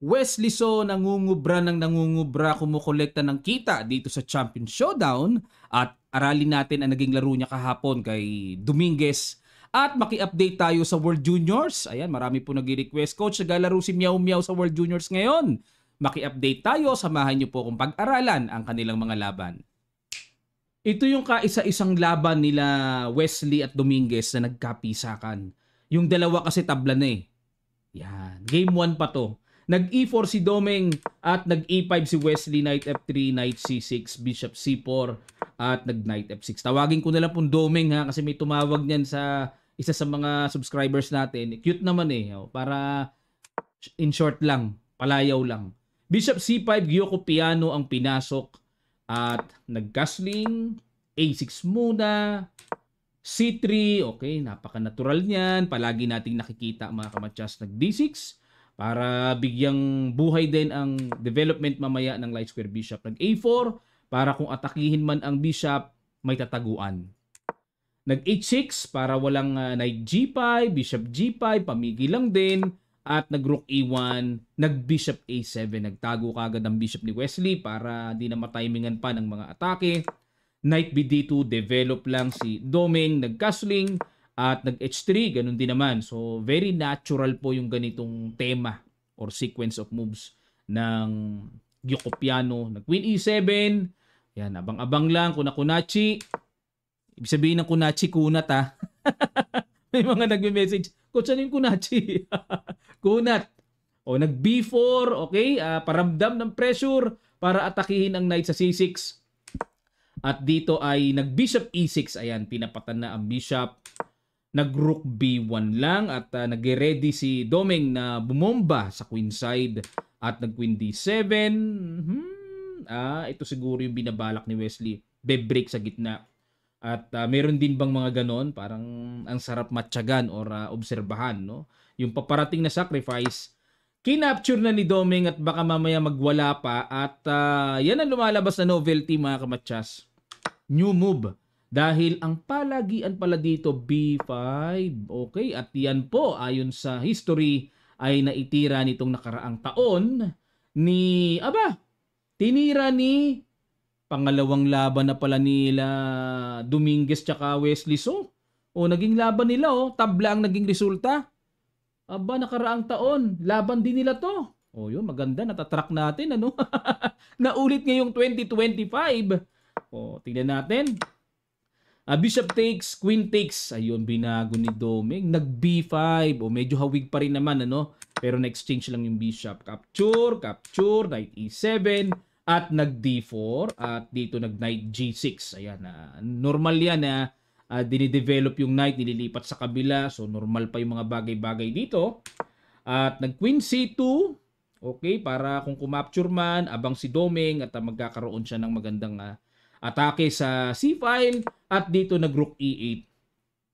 Wesley So nangungubra ng nangungubra, kumukolekta ng kita dito sa Champion Showdown at aralin natin ang naging laro niya kahapon kay Dominguez at maki-update tayo sa World Juniors. Ayan, marami po nag-request, Coach, naglalaro si Meow Meow sa World Juniors ngayon. Maki-update tayo, samahan niyo po kung pag-aralan ang kanilang mga laban. Ito yung kaisa-isang laban nila Wesley at Dominguez na nagkapisakan. Yung dalawa kasi tabla na eh. Yan, game 1 pa to. Nag-E4 si Domeng at nag-E5 si Wesley, Knight F3, Knight C6, Bishop C4 at nag-Knight F6. Tawagin ko na lang pong Domeng ha kasi may tumawag niyan sa isa sa mga subscribers natin. Cute naman eh. Para in short lang, palayaw lang. Bishop C5, Gyoko Piano ang pinasok at nag-castling, A6 muna, C3, okay, napaka-natural niyan. Palagi nating nakikita mga kamatsas nag-D6 para bigyang buhay din ang development mamaya ng light square bishop. Nag-A4 para kung atakihin man ang bishop, may tataguan. Nag-H6 para walang knight G5, bishop G5, pamigil lang din. At nag-rook E1, nag-bishop A7. Nagtago kagad ang bishop ni Wesley para di na matimingan pa ng mga atake. Knight BD2, develop lang si Domeng, nag-castling. At nag-H3, ganun din naman. So, very natural po yung ganitong tema or sequence of moves ng Gyoko Piano. Nag-Queen E7. Yan, abang-abang lang. Kunachi. Ibig sabihin ng kunachi, kunat ha. May mga nagme-message, Coach, ano yung kunachi? Kunat. O, nag-B4, okay? Paramdam ng pressure para atakihin ang knight sa C6. At dito ay nag-Bishop E6. Ayan, pinapatan na ang bishop. Nag-rook B1 lang at nag-ready si Domeng na bumomba sa queen side at nag-queen D7. Ito siguro yung binabalak ni Wesley. Be-break sa gitna. At meron din bang mga ganon? Parang ang sarap matyagan or obserbahan. No? Yung paparating na sacrifice, kinapture na ni Domeng at baka mamaya magwala pa. At yan ang lumalabas na novelty mga kamatsas. New move. Dahil ang palagian pala dito B5. Okay, at yan po ayon sa history ay naitira nitong nakaraang taon ni tinira ni pangalawang laban na pala nila Dominguez tsaka Wesley So. Naging laban nila tabla ang naging resulta. Nakaraang taon, laban din nila to. Yun, maganda, natatrack natin ano. Naulit ngayong 2025. Tingnan natin. Bishop takes, queen takes. Ayun, binago ni Domeng. Nag-B5. Medyo hawig pa rin naman, ano? Pero na-exchange lang yung bishop. Capture, knight E7. At nag-D4. At dito nag-knight G6. Ayan, normal yan na dinidevelop yung knight, nililipat sa kabila. So, normal pa yung mga bagay-bagay dito. At nag-queen C2. Okay, para kung kumapture man, abang si Domeng at magkakaroon siya ng magandang atake sa C-file at dito nag-rook E8.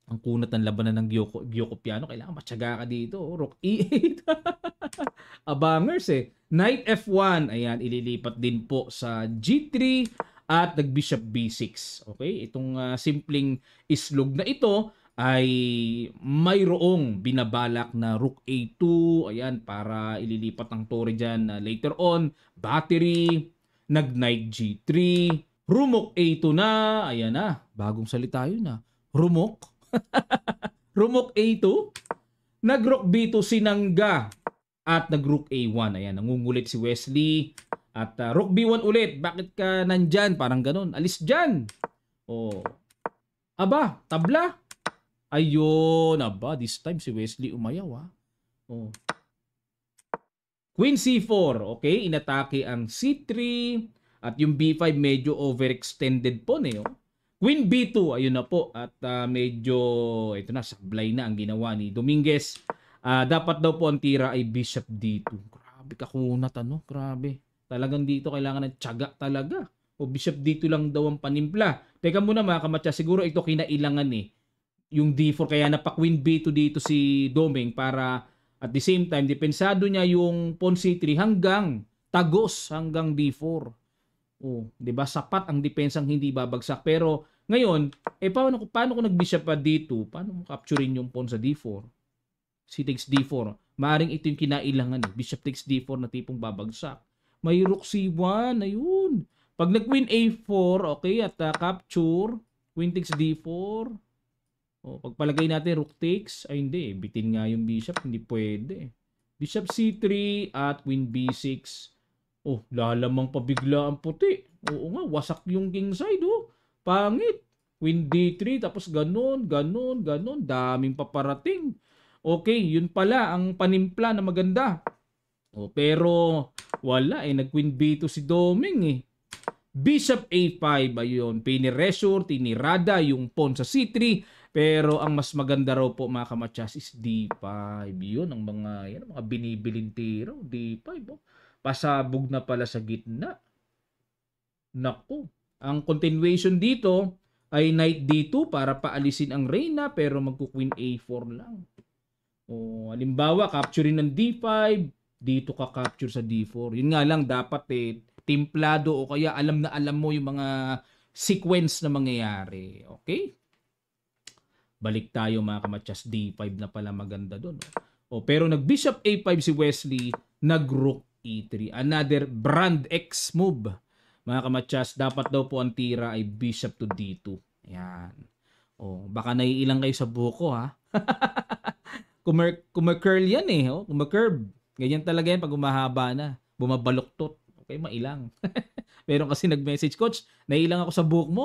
Ang kunat ng labanan ng Gyoko Piano. Kailangan matyaga ka dito. Rook E8. Abangers eh. Knight F1. Ayan, ililipat din po sa G3 at nag-bishop B6. Okay, itong simpleng islog na ito ay mayroong binabalak na rook A2. Ayan, para ililipat ang tore dyan later on. Battery. Nag-knight G3. Rumok A2 na. Ayan na. Bagong salita yun na. Rumok. Rumok A2. Nag-rook B2 sinangga. At nag-rook A1. Ayan. Nangungulit si Wesley. At rook B1 ulit. Bakit ka nandyan? Parang ganun. Alis dyan. Tabla. Ayun. This time si Wesley umayaw Queen C4. Okay. Inatake ang C3. At yung B5 medyo overextended po Queen B2, ayun na po. At medyo, ito na, sablay na ang ginawa ni Dominguez. Dapat daw po ang tira ay Bishop D2. Grabe, kakunat grabe. Talagang dito kailangan ng tiyaga talaga. Bishop D2 lang daw ang panimpla. Teka muna mga kamatya, siguro ito kinailangan yung D4, kaya napa-Queen B2 dito si Domeng para at the same time, depensado niya yung Pawn C3 hanggang tagos hanggang D4. 'Di ba? Sapat ang depensang hindi babagsak. Pero ngayon, paano kung nag-bishop pa D2? Paano mo capturein yung pawn sa D4? C takes D4. Maaring ito yung kinailangan eh. Bishop takes d4 na tipong babagsak. May rook c1, ayun. Pag nag-queen a4, okay, at capture, queen takes d4. O, pagpalagay natin rook takes, ay hindi, bitin nga yung bishop, hindi pwede. Bishop c3 at queen b6. Oh, lalamang pabigla ang puti. Oo nga, wasak yung king side, oh. Pangit. Queen d3, tapos ganun, ganun, ganun. Daming paparating. Okay, yun pala ang panimpla na maganda. Oh, pero wala eh, nag-queen b2 si Doming eh. Bishop a5, ayun, piniresure, tinirada yung pawn sa c3, pero ang mas maganda raw po mga kamatsas is d5. Yun ang mga binibiling tiro, d5. Oh. Pasabog na pala sa gitna. Naku, ang continuation dito ay knight d2 para paalisin ang reyna, pero magku-queen a4 lang. O, halimbawa, capturing ng d5, dito ka capture sa d4. Yun nga lang, dapat timplado o kaya alam na alam mo yung mga sequence na mangyayari. Okay? Balik tayo mga kamatsas, d5 na pala maganda doon. O, pero nag-bishop a5 si Wesley, nag-rook e3. Another brand X move. Mga kamatsas, dapat daw po ang tira ay bishop to d2. Ayan. O, baka naiilang kayo sa buko ha. Kumakurl yan eh. Oh. Kumakurve. Ganyan talaga yan pag umahaba na. Bumabaluktot. Okay, mailang. Meron kasi nag-message, Coach, nailang ako sa buhok mo.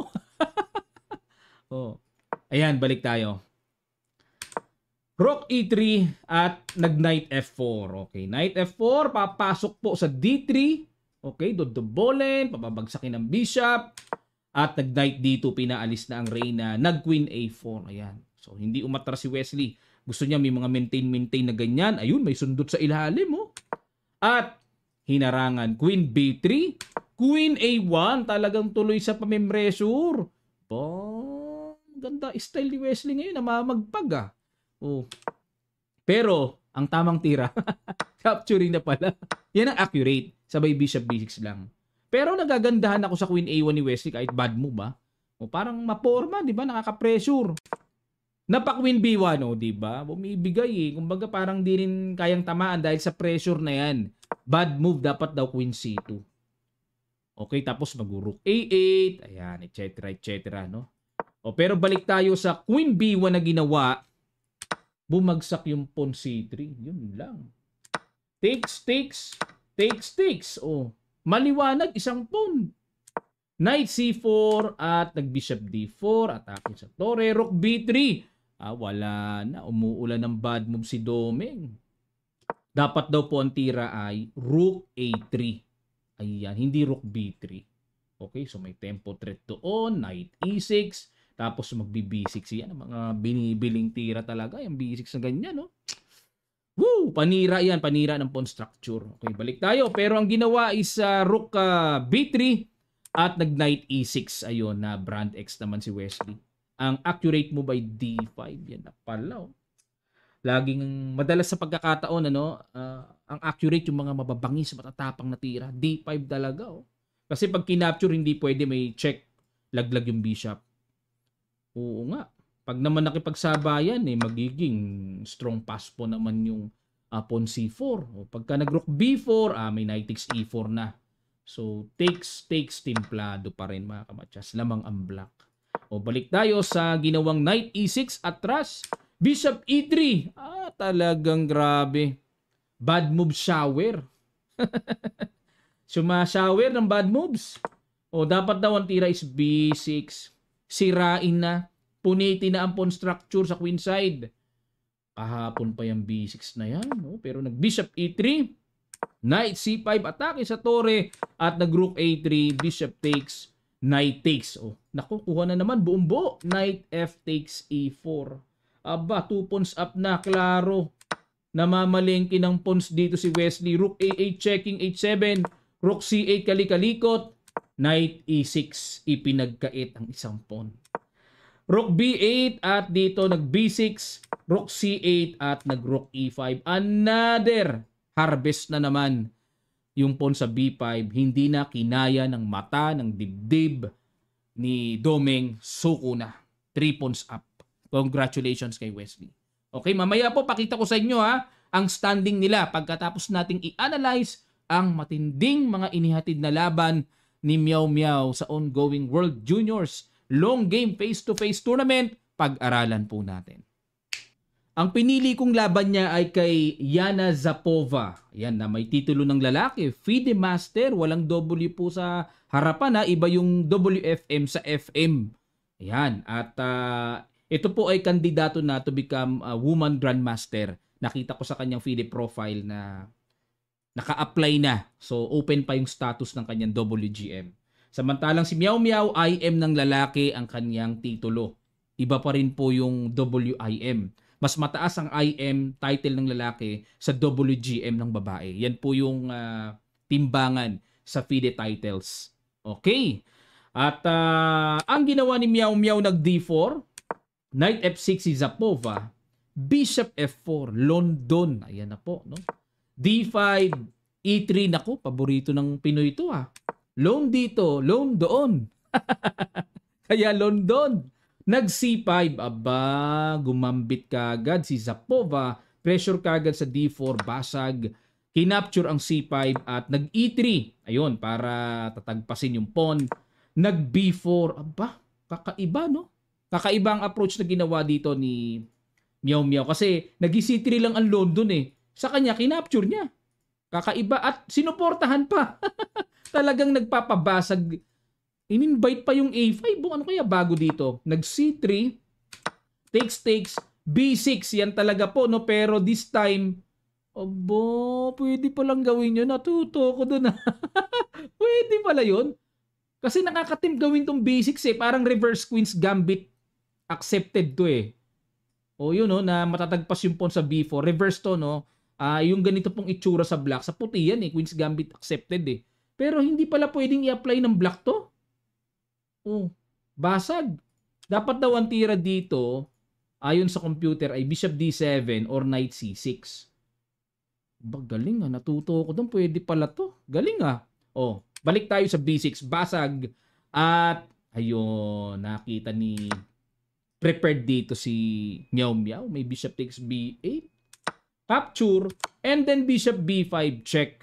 Oh. Ayan, balik tayo. Rook e3 at nag-knight f4. Okay, knight f4, papasok po sa d3. Okay, dodobolen, papabagsakin ng bishop. At nag-knight d2, pinaalis na ang reyna. Nag-queen a4. Ayan. So, hindi umatras si Wesley. Gusto niya may mga maintain na ganyan. Ayun, may sundot sa ilalim, oh. At hinarangan, queen b3, queen a1, talagang tuloy sa pamimresure. Oh, ganda style ni Wesley ngayon, namamagpag ah. Oh. Pero, ang tamang tira, capturing na pala. Yan ang accurate, sabay bishop b6 lang. Pero nagagandahan ako sa queen a1 ni Wesley kahit bad move ah. O, parang maporma, di ba? Nakaka-pressure. Napa-queen b1, oh, di ba? Bumibigay eh. Kumbaga parang di rin kayang tamaan dahil sa pressure na yan. Bad move, dapat daw queen c2. Okay, tapos mag-rook a8, ayan, etc., etc., no? O, pero balik tayo sa queen b1 na ginawa, bumagsak yung pawn c3. Yun lang. Takes, takes, takes, takes. O, maliwanag, isang pawn. Knight c4 at nag-bishop d4, atake sa tore, rook b3. Wala na, umuulan ng bad move si Doming. Dapat daw po ang tira ay rook a3. Ayan, hindi rook b3. Okay, so may tempo threat doon, knight e6, tapos magbi-b6. Yan, ang mga binibiling tira talaga, yung b6 na ganyan, no? Woo! Panira yan, panira ng pawn structure. Okay, balik tayo. Pero ang ginawa is rook b3 at nag-knight e6. Ayun, na brand X naman si Wesley. Ang accurate mo by d5. Yan na pala, oh. Laging madalas sa pagkakataon ang accurate yung mga mababangis, matatapang na tira. D5 talaga, oh. Kasi pag kinapture hindi pwede, may check, laglag yung bishop. Oo nga. Pag naman nakipagsabayan magiging strong pass po naman yung pawn c4. O pagka nag-rook b4, may knight takes e4 na. So takes timplado pa rin mga kamatsas. Lamang ang black. O balik tayo sa ginawang knight e6 atras. Bishop e3. Talagang grabe. Bad move shower. Sumashower ng bad moves. O dapat daw ang tira is b6. Sirain na. Punitin na ang pawn structure sa queen side. Kahapon pa yung b6 na yan. No? Pero nag-bishop e3. Knight c5. Atake sa tore. At nag-rook a3. Bishop takes. Knight takes. Nakukuha na naman buong buo. Knight f takes e4. Aba, 2 pawns up na. Klaro. Namamalengke ng pawns dito si Wesley. Rook a8 checking h7. Rook c8 kalikalikot. Knight e6. Ipinagkait ang isang pawn. Rook b8 at dito nag b6. Rook c8 at nag rook e5. Another harvest na naman. Yung pawn sa b5, hindi na kinaya ng mata, ng dibdib ni Doming. Suko na. 3 pawns up. Congratulations kay Wesley. Okay, mamaya po pakita ko sa inyo ang standing nila pagkatapos nating i-analyze ang matinding mga inihatid na laban ni Meow Meow sa ongoing World Juniors Long Game Face-to-Face Tournament. Pag-aralan po natin. Ang pinili kong laban niya ay kay Yana Zapova. Yan na may titulo ng lalaki. FIDE Master. Walang W po sa harapan ha. Iba yung WFM sa FM. Yan. At ito po ay kandidato na to become a woman grandmaster. Nakita ko sa kanyang FIDE profile na naka-apply na. So open pa yung status ng kanyang WGM. Samantalang si Meow Meow, IM ng lalaki ang kanyang titulo. Iba pa rin po yung WIM. Mas mataas ang IM title ng lalaki sa WGM ng babae. Yan po yung timbangan sa FIDE titles. Okay. At ang ginawa ni Meow Meow nag D4, Knight F6 si Zapova, Bishop F4, London. Ayan na po, no? D5, E3, nako, paborito ng Pinoy ito Loan dito, loan doon. Kaya London. Nag C5, aba, gumambit kagad si Zapova, pressure kagad sa D4, basag, kinapture ang C5 at nag E3, ayun, para tatagpasin yung pawn. Nag B4, aba, kakaiba no? Kakaiba ang approach na ginawa dito ni Meow Meow kasi nag C3 lang ang London sa kanya, kinapture niya. Kakaiba at sinuportahan pa. Talagang nagpapabasag. In-invite pa yung A5. Ano kaya bago dito? Nag C3, takes, B6. Yan talaga po, no? Pero this time, abo, pwede palang gawin yun. Natuto ko dun. Pwede pala yun. Kasi nakakatim gawin tong B6 Parang reverse queen's gambit accepted to O yun, no? Na matatagpas yung pawn sa B4. Reverse to, no? Yung ganito pong itsura sa black. Sa puti yan Queen's gambit accepted Pero hindi pala pwedeng i-apply ng black to. Basag. Dapat daw ang tira dito, ayon sa computer, ay Bishop D7 or Knight C6. Galing natuto ko doon. Pwede pala to. Galing balik tayo sa B6. Basag. At, ayun, nakita ni prepared dito si Meow Meow. May Bishop takes B8. Capture. And then Bishop B5 check.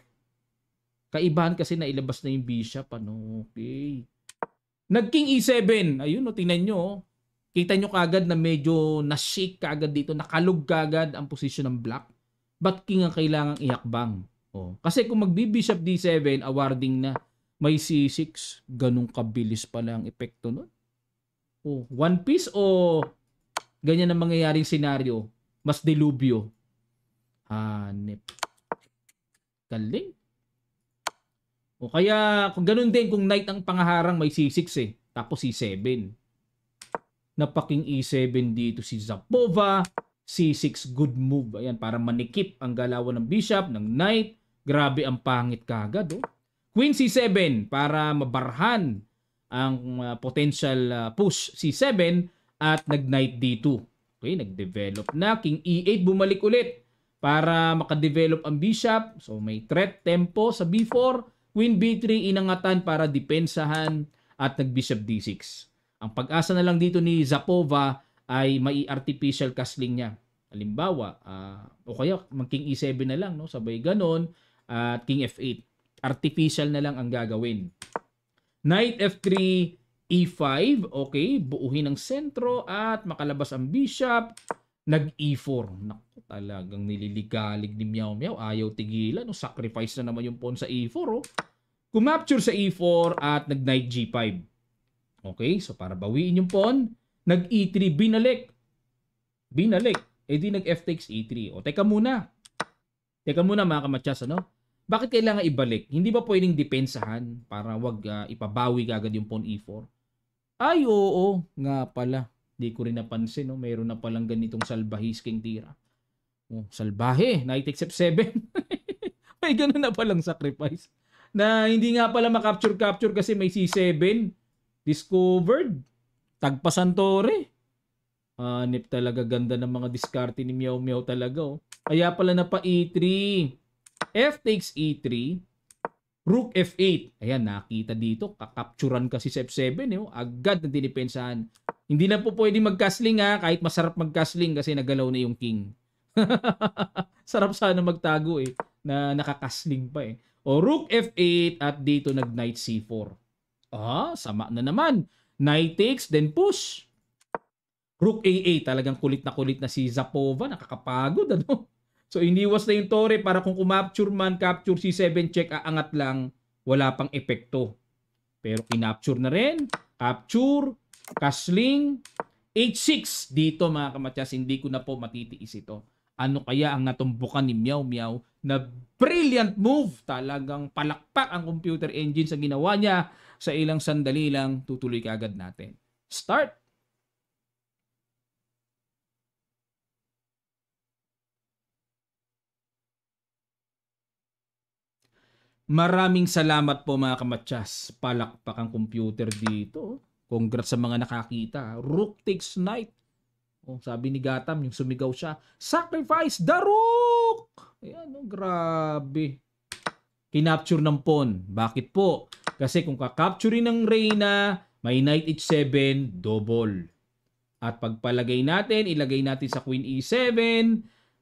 Kaibahan kasi na ilabas na yung Bishop. Okay. Nag-King E7. Ayun, tingnan nyo. Kita nyo kagad na medyo na-shake kagad dito. Nakalog kagad ang posisyon ng black. But King ang kailangang ihakbang. Kasi kung mag-Bishop D7, awarding na. May C6. Ganong kabilis pala ang epekto nun. One piece o ganyan ang mangyayaring senaryo. Mas delubyo. Hanip. Galing. Kaya kung ganun din, kung knight ang pangaharang, may C6 tapos C7. Napaking E7 dito si Zapova. C6, good move. Ayan, para manikip ang galawan ng bishop, ng knight. Grabe ang pangit kagad. Queen C7 para mabarhan ang potential push C7 at nag-knight D2. Okay, nag-develop na. King E8, bumalik ulit para makadevelop ang bishop. So may threat tempo sa B4. Queen B3, inangatan para depensahan at nag-Bishop D6. Ang pag-asa na lang dito ni Zapova ay may artificial castling niya. Halimbawa, o kaya mag-King E7 na lang, no? Sabay ganon, at King F8. Artificial na lang ang gagawin. Knight F3, E5, okay, buuhin ang sentro at makalabas ang bishop. Nag-E4. Naku, talagang nililigalig ni Meow Meow. Ayaw tigilan. Sacrifice na naman yung pawn sa E4. Kumapture sa E4 at nag-Knight G5. Okay, so para bawiin yung pawn, nag-E3, binalik. Di nag-F takes E3. Teka muna. Mga kamatsas, Bakit kailangan ibalik? Hindi ba pwedeng depensahan para wag ipabawi kagad yung pawn E4? Ay, oo. Nga pala. Di ko rin napansin, mayroon na palang ganitong salbahis king tira. Salbahe, Knight takes F7. May ganun na palang sacrifice. Na hindi nga pala makapture kasi may C7. Discovered. Tagpasan tore. Hanip talaga, ganda ng mga diskarte ni Meow Meow talaga. Kaya pala na pa E3. F takes E3. Rook F8. Ayan, nakita dito. Kakapturan kasi sa F7. Agad na dinipensahan. Hindi na po pwede mag-castling kahit masarap mag-castling kasi nagalaw na yung king. Sarap sana magtago eh, na nakakasling pa eh. O Rook F8 at dito nag Knight C4. Sama na naman. Knight takes, then push. Rook A8, talagang kulit na si Zapova, nakakapagod ano. So iniwas na yung tore para kung kumapture man, capture C7 check, aangat lang, wala pang epekto. Pero kinapture na rin, capture, castling, H6 dito mga kamatyas, hindi ko na po matitiis ito. Ano kaya ang natumbukan ni Meow Meow na brilliant move? Talagang palakpak ang computer engine sa ginawa niya. Sa ilang sandali lang, tutuloy kaagad natin. Start! Maraming salamat po mga kamatyas. Palakpak ang computer dito. Congrats sa mga nakakita. Rook takes knight. Sabi ni Gatam, yung sumigaw siya, sacrifice the rook! Ayan, grabe. Kinapture ng pawn. Bakit po? Kasi kung kakapture ng Reyna, may knight h7, double. At pagpalagay natin, ilagay natin sa queen e7,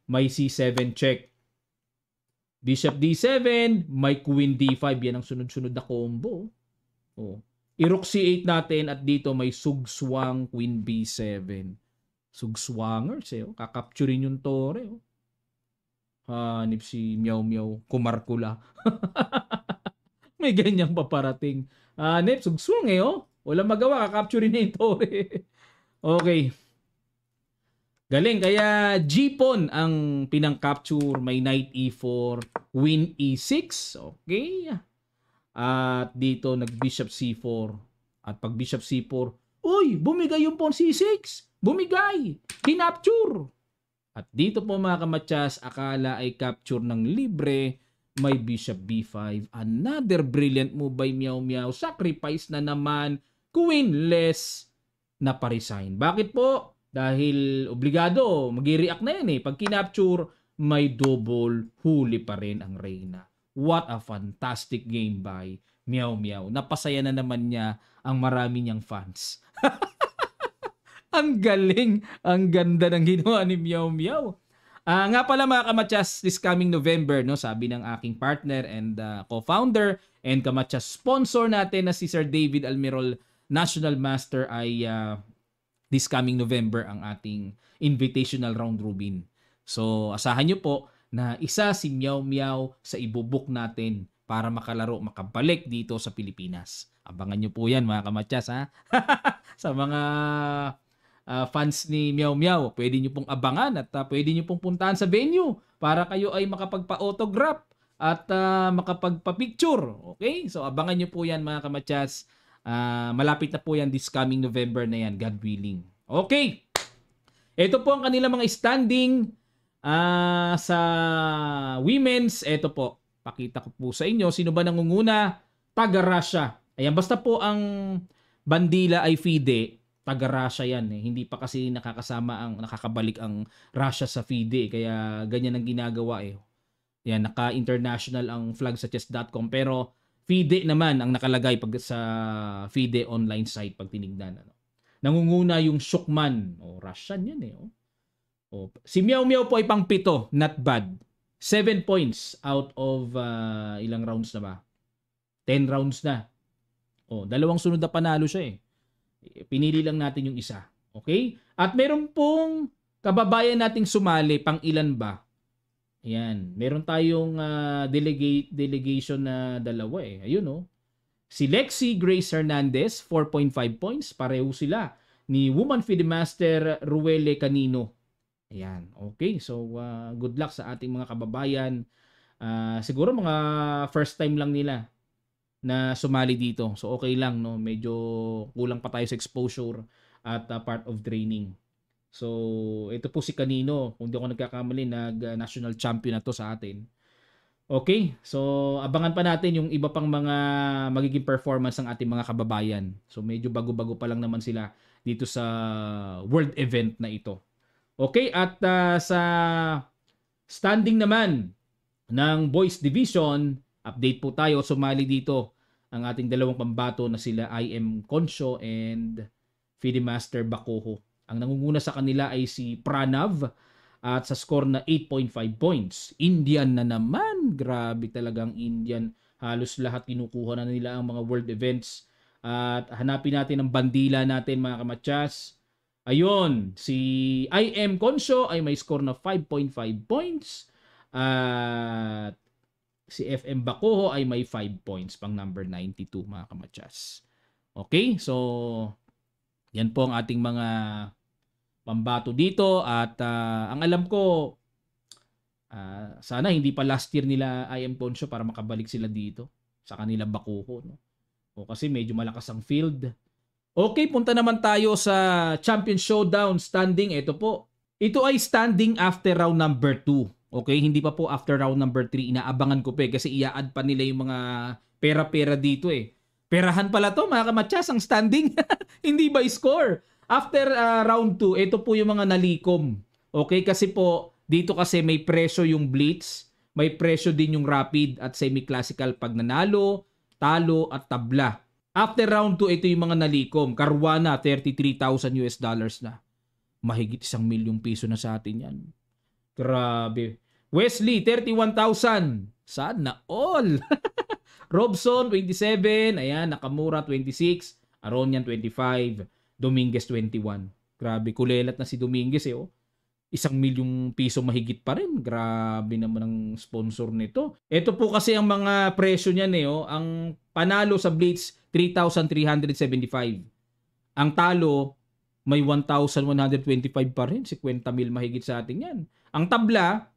may c7 check. Bishop d7, may queen d5. Yan ang sunod-sunod na combo. I-rook c8 natin at dito may sugswang queen b7. Sugswangers kakapturin yung tore. Hanip si Meow Meow, kumarkula. May ganyang paparating. Hanip, sugswang Walang magawa, kakapturin na yung tore. Okay. Galing, kaya G-pawn ang pinang-capture, may knight e4, queen e6. Okay. At dito nag-bishop c4. At pag bishop c4, uy, bumigay yung pawn c6. Bumigay! Kinapture! At dito po mga kamatyas, akala ay capture ng libre, may bishop b5. Another brilliant move by Meow Meow. Sacrifice na naman, queenless na pa-resign. Bakit po? Dahil obligado, mag-react na yan Pag kinapture, may double, huli pa rin ang Reyna. What a fantastic game by Meow Meow. Napasaya na naman niya ang marami niyang fans. Ang galing. Ang ganda ng ginawa ni Meow Meow. Nga pala mga kamatyas, this coming November, sabi ng aking partner and co-founder and kamatyas sponsor natin na si Sir David Almirol, National Master, ay this coming November ang ating invitational round robin. So asahan nyo po na isa si Meow Meow sa ibubuk natin para makalaro, makabalik dito sa Pilipinas. Abangan nyo po yan mga kamatyas ha. Sa mga fans ni Meow Meow, pwede nyo pong abangan at pwede nyo pong puntahan sa venue para kayo ay makapagpa-autograph at makapagpa-picture. Okay? So abangan nyo po yan mga kamatyas. Malapit na po yan this coming November na yan, God willing. Okay. Ito po ang kanila mga standing sa women's. Ito po, pakita ko po sa inyo. Sino ba nangunguna? Taga Russia. Ayan, basta po ang bandila ay FIDE, taga Russia yan Hindi pa kasi nakakabalik ang Russia sa FIDE. Kaya ganyan ang ginagawa Yan, naka-international ang flag sa chess.com. Pero FIDE naman ang nakalagay pag sa FIDE online site pag tinignan. Nangunguna yung Shukman. Russian yan Si Meow Meow po ay pang 7. Not bad. 7 points out of ilang rounds na ba? 10 rounds na. Dalawang sunod na panalo siya Pinili lang natin yung isa. Okay? At meron pong kababayan nating sumali, pang ilan ba? Ayan. Meron tayong delegation na dalawa Ayun Si Lexi Grace Hernandez, 4.5 points. Pareho sila ni Woman FIDE Master Ruele Canino. Ayan. Okay. So, good luck sa ating mga kababayan. Siguro mga first time lang nila na sumali dito. So okay lang medyo kulang pa tayo sa exposure at part of training. So ito po si Canino, kung di ako nagkakamali, national champion na to sa atin. Okay, so abangan pa natin yung iba pang mga magiging performance ng ating mga kababayan. So medyo bago-bago pa lang naman sila dito sa world event na ito. Okay, at sa standing naman ng boys division, update po tayo. Sumali dito ang ating dalawang pambato na sila IM Concho and FIDE Master Bacoho. Ang nangunguna sa kanila ay si Pranav at sa score na 8.5 points. Indian na naman. Grabe talagang Indian. Halos lahat kinukuha na nila ang mga world events. At hanapin natin ang bandila natin mga kamatsas. Ayun, si IM Consyo ay may score na 5.5 points. At si FM Bacoho ay may 5 points pang number 92 mga kamatsas. Okay, so yan po ang ating mga pambato dito at ang alam ko sana hindi pa last year nila IM Consyo para makabalik sila dito sa kanila Bacoho, no? O kasi medyo malakas ang field. Okay, punta naman tayo sa Champion Showdown standing. Ito po. Ito ay standing after round number 2. Okay, hindi pa po after round number 3. Inaabangan ko pa kasi i-add pa nila yung mga pera-pera dito eh. Perahan pala to mga kamatsas ang standing. Hindi ba score? After round 2, ito po yung mga nalikom. Okay, kasi po dito kasi may presyo yung blitz, may presyo din yung rapid at semi-classical pag nanalo, talo at tabla. After round 2, ito yung mga nalikom. Caruana, $33,000 na. Mahigit 1 milyong piso na sa atin yan. Grabe. Wesley, 31,000. Sana all. Robson, 27. Ayan, Nakamura, 26. Aronian, 25. Dominguez, 21. Grabe, kulelat na si Dominguez eh. Oh. 1 milyong piso mahigit pa rin. Grabe naman ang sponsor nito. Ito po kasi ang mga presyo niyan eh. Oh. Ang panalo sa Blitz, 3,375. Ang talo, may 1,125 pa rin. 50 mil mahigit sa atin yan. Ang tabla,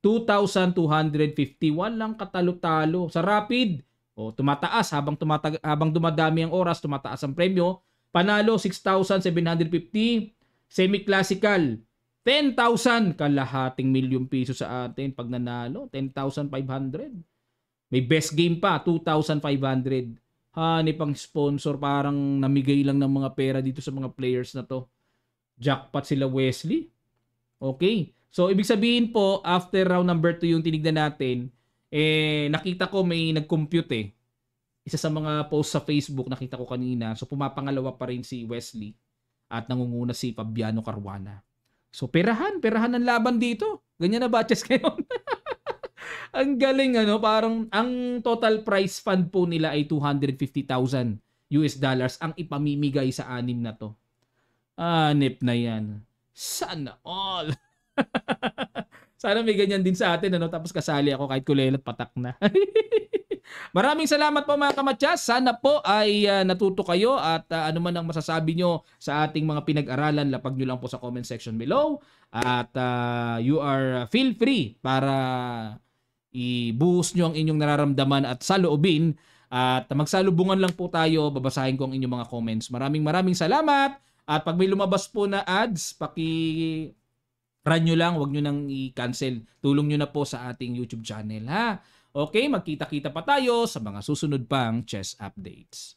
2,251 lang katalo-talo. Sa rapid, tumataas habang dumadami ang oras, tumataas ang premyo. Panalo, 6,750. Semi-classical, 10,000. Kalahating milyong piso sa atin. Pag nanalo, 10,500. May best game pa, 2,500. Hanip ang sponsor, parang namigay lang ng mga pera dito sa mga players na to. Jackpot sila Wesley. Okay. So, ibig sabihin po, after round number 2 yung tinignan natin, nakita ko may nag-compute eh. Isa sa mga post sa Facebook, nakita ko kanina. So, pumapangalawa pa rin si Wesley at nangunguna si Fabiano Caruana. So, perahan ng laban dito. Ganyan na batches ngayon. Ang galing parang ang total prize fund po nila ay $250,000 ang ipamimigay sa anim na to. Anip na yan. Sana all. Sana may ganyan din sa atin tapos kasali ako kahit kulelat patak na. Maraming salamat po mga kamatsas. Sana po ay natuto kayo at ano man ang masasabi nyo sa ating mga pinag-aralan, lapag nyo lang po sa comment section below at you are feel free para ibuhos nyo ang inyong nararamdaman at saloobin at magsalubungan lang po tayo. Babasahin ko ang inyong mga comments. Maraming salamat at pag may lumabas po na ads, run nyo lang, wag nyo nang i-cancel. Tulong nyo na po sa ating YouTube channel ha. Okay, magkita-kita pa tayo sa mga susunod pang chess updates.